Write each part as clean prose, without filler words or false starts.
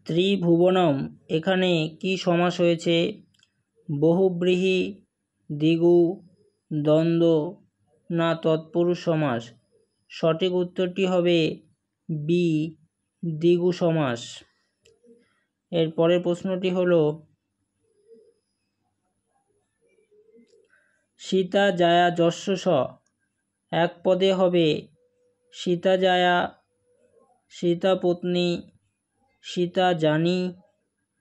ত্রিভুবনম এখানে কি সমাস হয়েছে? বহুব্রীহি, দ্বিগু, দ্বন্দ্ব না তৎপুরুষ সমাস? সঠিক উত্তরটি হবে বি, দ্বিগু সমাস। এর পরের প্রশ্নটি হলো সীতা জায়া যস্য স এক পদে হবে সীতা জায়া, সীতা পত্নী, সীতা জানি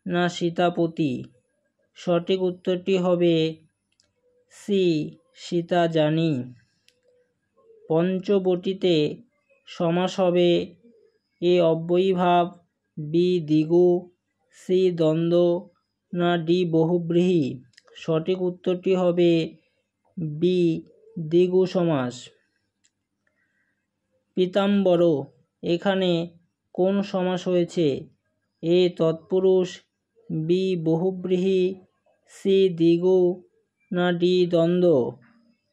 না সীতাপতি? সঠিক উত্তরটি হবে সি, সীতা জানি। পঞ্চবটিতে সমাস হবে এ অব্যয়ীভাব, বি দ্বিগু, সি দ্বন্দ্ব না ডি বহুব্রীহি? সঠিক উত্তরটি হবে বি, দ্বিগু সমাস। পীতাম্বর এখানে কোন সমাস হয়েছে? এ তৎপুরুষ, বি বহুব্রীহি, সি দ্বিগু না ডি দ্বন্দ্ব?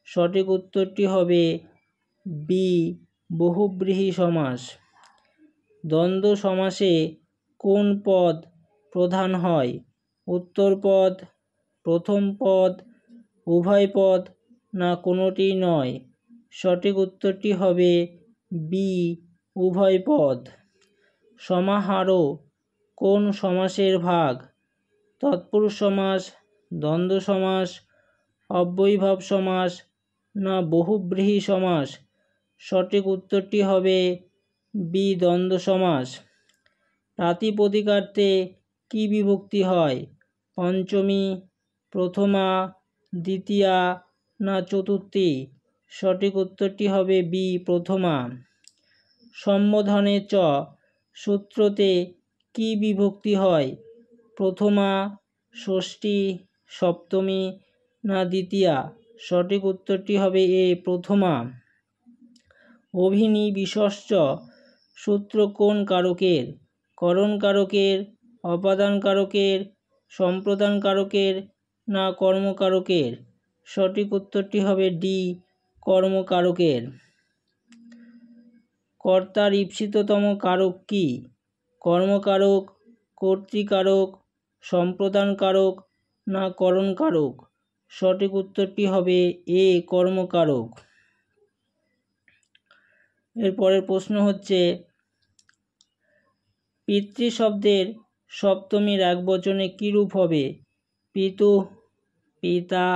সঠিক উত্তরটি হবে বি, বহুব্রীহি সমাস। দ্বন্দ্ব সমাসে কোন পদ প্রধান হয়? উত্তর পদ, প্রথম পদ, উভয় পদ না কোনোটি নয়? সঠিক উত্তরটি হবে বি, উভয় পদ। সমাহার কোন সমাসের ভাগ? তৎপুরুষ সমাস, দ্বন্দ্ব সমাস, অব্যয়ীভাব সমাস না বহুব্রীহি সমাস? সঠিক উত্তরটি হবে বি, দ্বন্দ্ব সমাস। প্রাতিপদিকার্থে কি বিভক্তি হয়? পঞ্চমী, প্রথমা, দ্বিতীয়া না চতুর্থী? সঠিক উত্তরটি হবে বি, প্রথমা। সম্বোধনে চ সূত্রতে কি বিভক্তি হয়? প্রথমা, ষষ্ঠী, সপ্তমী না দ্বিতীয়া? সঠিক উত্তরটি হবে এ, প্রথমা। অভিনিবিশশ্চ সূত্র কোন কারকের? করণ কারকের, অপাদান কারকের, সম্প্রদান কারকের না কর্মকারকের? সঠিক উত্তরটি হবে ডি, কর্মকারকের। কর্তার ঈপ্সিততম কারক কি? কর্মকারক, কর্তৃকারক, সম্প্রদান কারক না করণ কারক? সঠিক উত্তরটি হবে এ, কর্মকারক। এর পরের প্রশ্ন হচ্ছে পিতৃ শব্দের সপ্তমীর একবচনে কি রূপ হবে? পিতু, পিতা,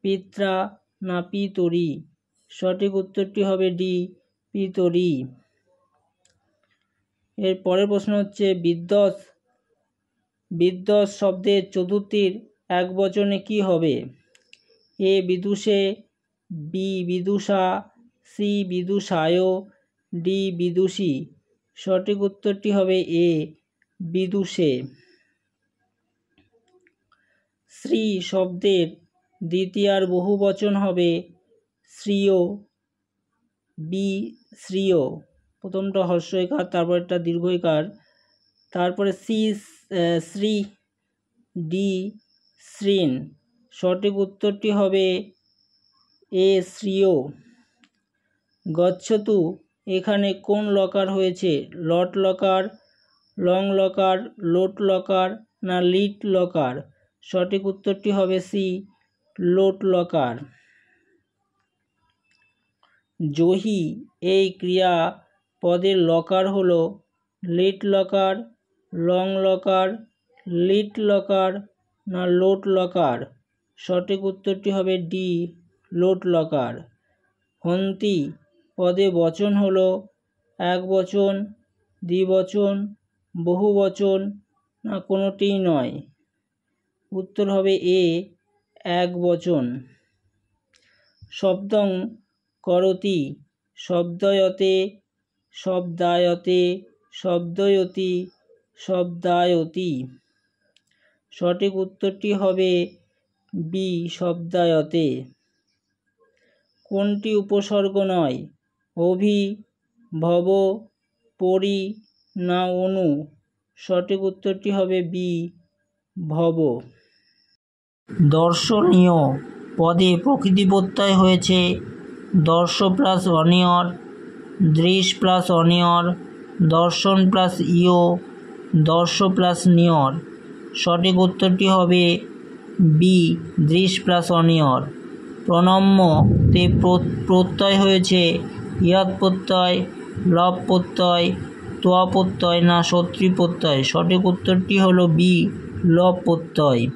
পিত্রা না পিতরি? সঠিক উত্তরটি হবে ডি, পিতরি। এর পরের প্রশ্ন হচ্ছে বিদ্বৎ, বিদ্বৎ শব্দের চতুর্থীর একবচনে কি হবে? এ বিদুষে, বি বিদুষা, সি বিদুষায়, ডি বিদুষী? সঠিক উত্তরটি হবে এ, বিদুষে। শ্রী শব্দের দ্বিতীয়ার বহুবচন হবে শ্রিয়, বি শ্রিয়, প্রথমটা হর্ষইকার তারপরটা দীর্ঘইকার, তারপরে সি শ্রী, ডি শ্রীন? সঠিক উত্তরটি হবে এ, শ্রিয়। গচ্ছতু এখানে কোন লকার হয়েছে? Lot locker, long locker, lot locker না লিট লকার? সঠিক উত্তরটি হবে সি, লোট লকার। জহি এই ক্রিয়া পদের লকার হলো লিট লকার, লং লকার, লিট লকার না লোট লকার? সঠিক উত্তরটি হবে ডি, লোট লকার। হন্তি পদে বচন হলো এক বচন, দ্বিবচন, বহুবচন না কোনোটিই নয়? উত্তর হবে এ, এক বচন। শব্দং করতি, শব্দয়তে, শব্দায়তে, শব্দয়তি, শব্দায়তি? সঠিক উত্তরটি হবে বি, শব্দায়তে। কোনটি উপসর্গ নয়? অভি, ভব, পরি না অনু? সঠিক উত্তরটি হবে বি, ভব। দর্শনীয় পদে প্রকৃতি প্রত্যয় হয়েছে দর্শ প্লাস অনিয়র, দৃশ প্লাস অনিয়র, দর্শন প্লাস ইয় দর্শ প্লাস নিয়র। সঠিক উত্তরটি হবে বি, দৃশ প্লাস অনিয়র। প্রণম্যতে প্রত্যয় হয়েছে ইয়ৎ প্রত্যয়, লব প্রত্যয়, তোয়া প্রত্যয় না সত্রী প্রত্যয়। সঠিক উত্তরটি হলো বি, লব প্রত্যয়।